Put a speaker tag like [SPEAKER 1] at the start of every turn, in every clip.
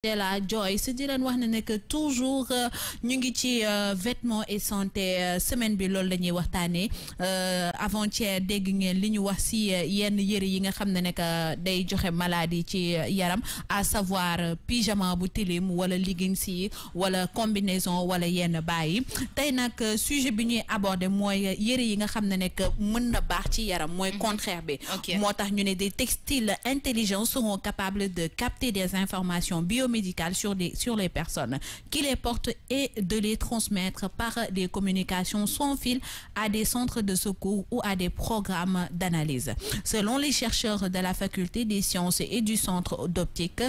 [SPEAKER 1] de la Joyce di leen wax ne que toujours ñu ngi ci vêtements et santé semaine bi loolu la ñuy waxtaanee avant-hier dégg ngeen li ñu wax ci yenn yëre yi nga xam ne que day joxe maladie ci yaram à savoir pyjama bu tilim wala leggings yi wala combinaison wala yenn bàyyi tey nag sujet bi ñuy aborder mooy yëre yi nga xam ne que mën na baax ci yaram mooy contraire bi moo tax ñu ne des textiles intelligents seront capables de capter des informations biomédicales sur les personnes qui les portent et de les transmettre par des communications sans fil à des centres de secours ou à des programmes d'analyse. Selon les chercheurs de la faculté des sciences et du centre d'optique,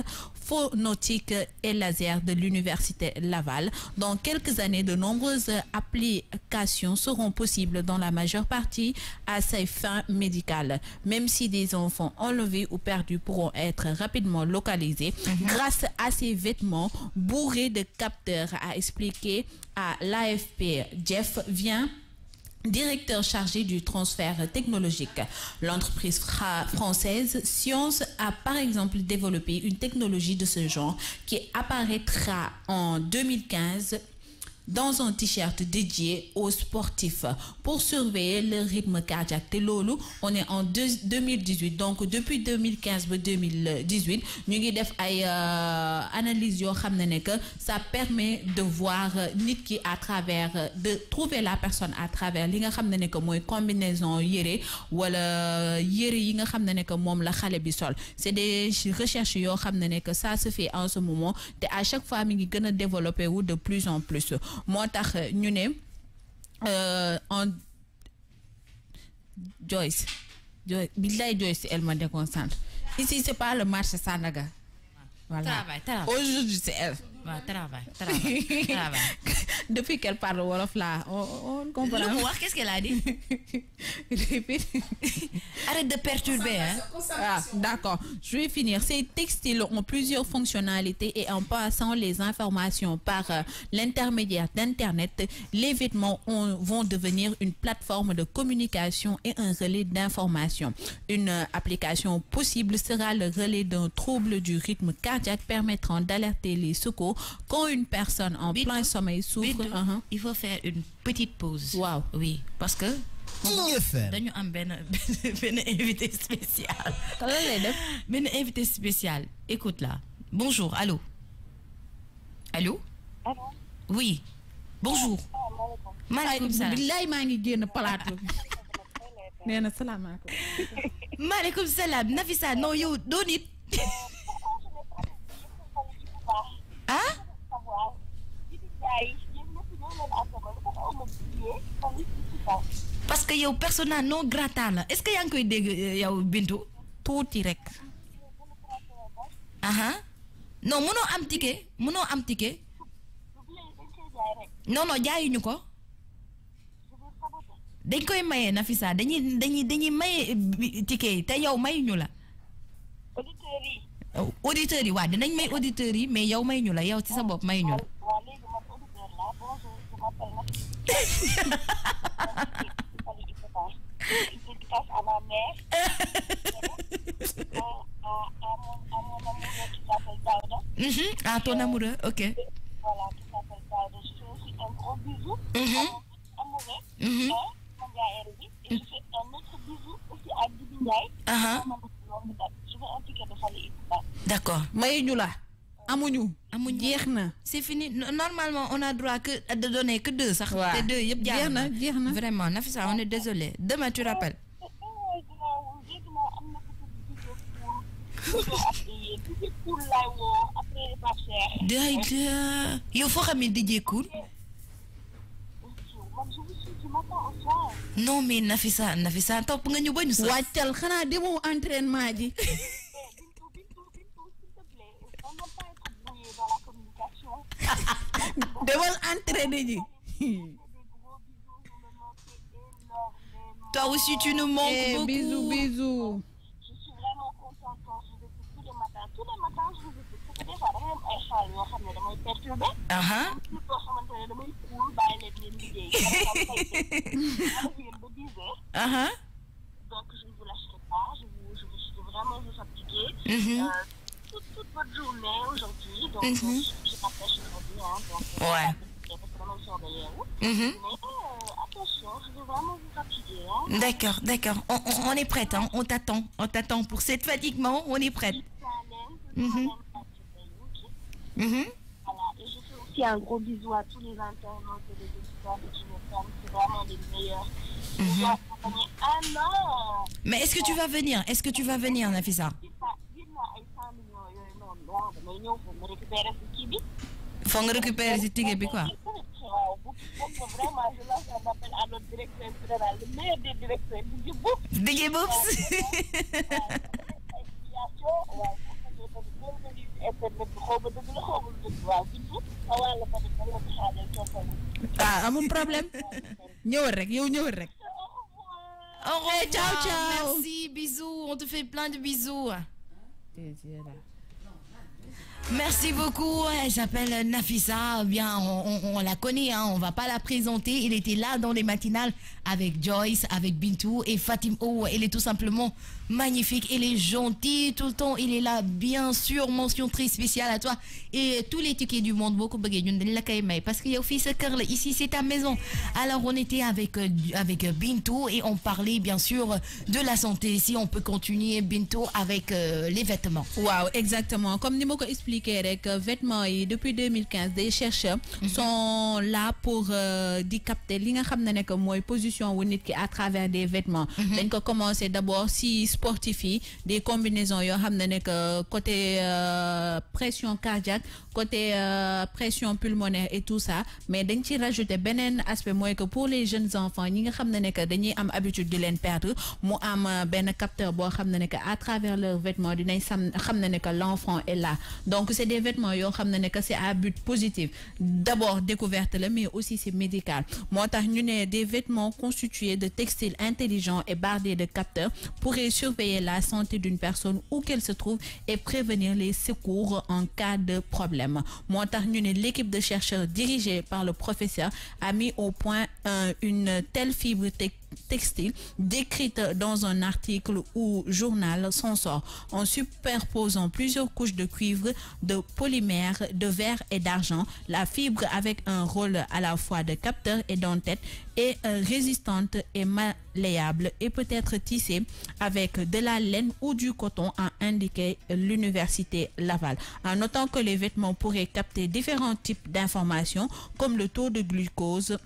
[SPEAKER 1] phonotique et laser de l'université Laval, dans quelques années, de nombreuses applications seront possibles dans la majeure partie à ces fins médicales. Même si des enfants enlevés ou perdus pourront être rapidement localisés grâce à ces vêtements bourrés de capteurs, a expliqué à l'AFP Jeff Vien, directeur chargé du transfert technologique. L'entreprise française Science a par exemple développé une technologie de ce genre qui apparaîtra en 2015 dans un t-shirt dédié aux sportifs pour surveiller le rythme cardiaque. Te loolu on est en 2018 donc depuis 2015 ba 2018 ñu ngi def ay analyse yoo xam ne que ça permet de voir nit ki à travers de trouver la personne à travers li nga xam ne que mooy combinaison yére wala yére yi nga xam ne que moom la xale bi sol. C'est des recherches yoo xam ne que ça se fait en ce moment te à chaque fois mi ngi gën a développer wu de plus en plus. moo tax ñu ne en Joyce billaay Joyce elle me déconcentre ici c'est pas le marché Sandaga voilà aujourd'hui c'est elle
[SPEAKER 2] travail.
[SPEAKER 1] Depuis qu'elle parle wolof là, on comprend.
[SPEAKER 2] Qu'est-ce qu'elle a dit? Arrête de perturber. Hein?
[SPEAKER 1] Ah, d'accord, je vais finir. Ces textiles ont plusieurs fonctionnalités et en passant les informations par l'intermédiaire d'Internet, les vêtements vont devenir une plateforme de communication et un relais d'information. Une application possible sera le relais d'un trouble du rythme cardiaque permettant d'alerter les secours quand une personne en plein sommeil souffre.
[SPEAKER 2] Il faut faire une petite pause.
[SPEAKER 1] Wow.
[SPEAKER 2] Oui, parce que dañu am ben invité spécial. Ben invité spécial. Écoute là. Bonjour, allô. Allô?
[SPEAKER 3] Allô?
[SPEAKER 2] Oui. Bonjour. Maaleykum salaam.
[SPEAKER 1] Billaay maa ngi génn plateau. Nee na salaamaaleykum.
[SPEAKER 2] Maaleykum salaam. Nafisa, non yow doo nit. Ah? Parce que yow persona non grata la. Est-ce que yaa ngi koy dégg yow Bintu?
[SPEAKER 1] Tuuti rek.
[SPEAKER 2] Aha. Non, mënoo am ticket. Mënoo am ticket. Non, jaayuñu ko. Dañ koy maye Nafisa. Dañuy maye ticket te yow mayuñu la. Auditeurs yi waaw dinañ may auditeurs yi mais yow may ñu la yow ci sa bopp may ñu la.
[SPEAKER 3] À ma mère, à mon amoureux qui s'appelle Daouda.
[SPEAKER 2] Ah, ton amoureux, ok.
[SPEAKER 3] Voilà, qui s'appelle Daouda. Je fais aussi un gros bisou à mon amoureux, mon gars Hervé. Et je fais un autre bisou aussi à Didi Ndiaye. Je veux un ticket de Fally Ipupa.
[SPEAKER 2] D'accord.
[SPEAKER 1] Mayuñu la. Amuñu. Jeex na.
[SPEAKER 2] C'est fini. Normalement, on a droit que de donner que 2 sax.
[SPEAKER 1] Ouais.
[SPEAKER 2] Te 2 yëpp jaar na.
[SPEAKER 1] Jeex na.
[SPEAKER 2] Vraiment, Nafisa, on est désolé. Demain tu rappelles. Yow foo xam ne DJ Cool. Non mais Nafisa topp nga ñu bañu sax.
[SPEAKER 1] Wàccal xanaa demoo entraînement ji. Demal entraîner ji.
[SPEAKER 2] Toi aussi tu nous manques beaucoup.
[SPEAKER 1] Bisous.
[SPEAKER 3] Je suis vraiment contente quand je vous écoute tous les matins. Tous les matins, je vous écoute. Parce que des fois, dama am ay xaal yoo xam ne damay perturbé. Nit boo xamante ne damay cool bàyyi leen ngeen liggéey. Ba 10 heures. Donc je ne vous lâcherai pas. Je vais vraiment vous fatiguer. Toute votre journée aujourd'hui. Donc, je m'attache aujourd'hui, hein, donc,
[SPEAKER 2] Ouais.
[SPEAKER 3] Mais attention, je veux vraiment vous fatiguer. Hein.
[SPEAKER 2] D'accord, d'accord. On est prête, hein. On t'attend pour cette fatiguement. On est prête.
[SPEAKER 3] Voilà, et je fais aussi un gros bisou à tous les internautes et les auditeurs de Kinefam. C'est vraiment les meilleurs. Ils ont accompagné un an.
[SPEAKER 2] Mais est-ce que tu vas venir? Est-ce que tu vas venir, Nafisa? Faut me récupérer ce ticket, puis quoi?
[SPEAKER 3] Vraiment, je lance un appel à notre directeur général, le meilleur des directeurs,
[SPEAKER 2] Didier Boops.
[SPEAKER 1] Ah, amul problème. ñëwal rek yow ñëwal rek.
[SPEAKER 2] Au revoir.
[SPEAKER 1] Ciao, ciao.
[SPEAKER 2] Merci, bisous. On te fait plein de bisous. Merci beaucoup. Elle s'appelle Nafisa. Bien, on la connaît, hein. On va pas la présenter. Il était là dans les matinales avec Joyce, avec Bintou et Fatim. Oh, elle est tout simplement magnifique. Elle est gentille tout le temps. Il est là, bien sûr. Mention très spéciale à toi et tous les tickets du monde. Beaucoup parce qu'il y a aussi ce cœur là. Ici, c'est ta maison. Alors, on était avec Bintou et on parlait bien sûr de la santé. Si on peut continuer, Bintou, avec les vêtements.
[SPEAKER 1] Waaw, exactement. Comme ni ma ko expliqué rek, vêtements yi depuis 2015 des chercheurs sont là pour di capter li nga xam ne que mooy position wu nit ki à travers des vêtements. Dañ ko commencer d'abord si sportif yi des combinaisons yoo xam ne que côté pression cardiaque, côté pression pulmonaire et tout ça, mais dañ ci rajouter beneen aspect mooy que pour les jeunes enfants ñi nga xam ne que dañuy am habitude di leen perdre mu am benn capteur boo xam ne que à travers leurs vêtements dinañ xam ne que l'enfant est là. Donc c'est des vêtements yoo xam ne que c'est à but positif. D'abord découverte la, mais aussi c'est médical. Moo tax ñu ne des vêtements constitués de textiles intelligents et bardés de capteurs pourraient surveiller la santé d'une personne où qu'elle se trouve et prévenir les secours en cas de problème. Moo tax ñu ne l'équipe de chercheurs dirigée par le professeur a mis au point une telle fibre textile décrite dans un article ou journal s'en sort en superposant plusieurs couches de cuivre, de polymère, de verre et d'argent. La fibre, avec un rôle à la fois de capteur et d'entête, est résistante et malléable et peut être tissée avec de la laine ou du coton, a indiqué l'université Laval. En notant que les vêtements pourraient capter différents types d'informations comme le taux de glucose,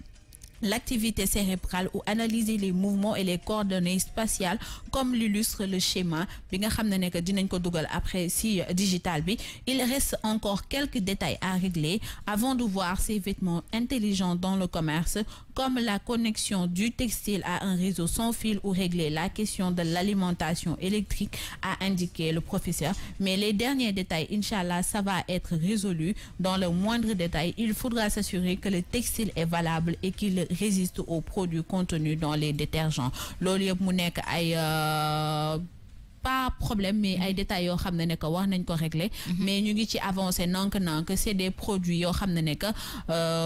[SPEAKER 1] l'activité cérébrale ou analyser les mouvements et les coordonnées spatiales comme l'illustre le schéma bi nga xam ne que dinañ ko dugal après si digital bi. Il reste encore quelques détails à régler avant de voir ces vêtements intelligents dans le commerce, comme la connexion du textile à un réseau sans fil ou régler la question de l'alimentation électrique, a indiqué le professeur. Mais les derniers détails, Inch'Allah, ça va être résolu dans le moindre détail. Il faudra s'assurer que le textile est valable et qu'il résiste aux produits contenus dans les détergents. Loolu yëpp mu nekk ay pas problème, mais ay détails yoo xam ne que wax nañ ko régler. Mais ñu ngi ci avancer nank c'est des produits yoo xam ne que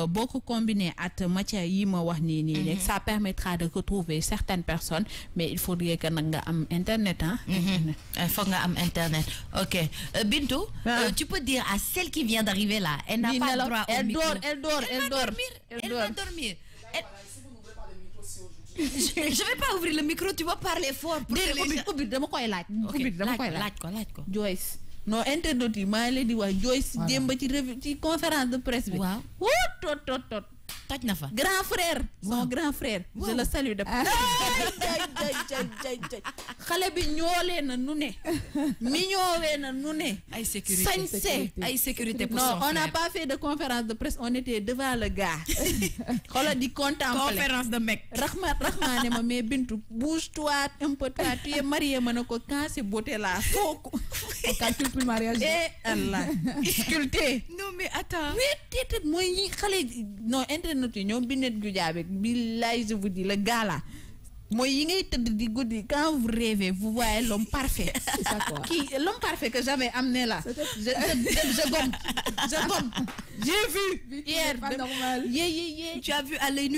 [SPEAKER 1] boo ko combiné at matière yi ma wax nii rek ça permettra de retrouver certaines personnes, mais il faudrait que nag nga am internet, hein.
[SPEAKER 2] Il faut nga am internet. Ok. Bintou, tu peux dire à celle qui vient d'arriver là, elle n'a pas droit au micro.
[SPEAKER 1] Elle va
[SPEAKER 2] dormir. Je vais pas ouvrir le micro, tu vas parler fort pour que les gens...
[SPEAKER 1] dama koy laaj.
[SPEAKER 2] laaj ko.
[SPEAKER 1] Joyce, non internet yi maa ngi leen di wax Joyce démb ci conférence de presse bi.
[SPEAKER 2] Waaw.
[SPEAKER 1] tot.
[SPEAKER 2] toj na fa.
[SPEAKER 1] Grand frère. Son grand frère. Je le salue de part. xale bi ñoolee na nu ne. mi ñoowee na nu ne.
[SPEAKER 2] ay sécurité pour
[SPEAKER 1] non,
[SPEAKER 2] son frère.
[SPEAKER 1] on n'a pas fait de conférence de presse, on était devant le gars. xoolal di contempler.
[SPEAKER 2] Conférence de mec.
[SPEAKER 1] Rahma ne ma mais Bintou, bouge-toi un peu, toi tu es mariée, ma ne ko quand c'est beauté là faut calcul pour mariage. Allah sculpté.
[SPEAKER 2] Non mais attends.
[SPEAKER 1] mais tête mooy ñi xale non internet yi ñoom Binet Goudiaby billahi je vous dis le gars là mooy yi ngay tëdd di guddi quand vous rêvez vous voyez l'homme parfait.
[SPEAKER 4] C'est ça quoi.
[SPEAKER 1] L'homme parfait que j'avais amené là. Je gomme. J'ai vu hier.
[SPEAKER 4] Pas normal.
[SPEAKER 1] Yeah.
[SPEAKER 2] Tu as vu à l'œil nu.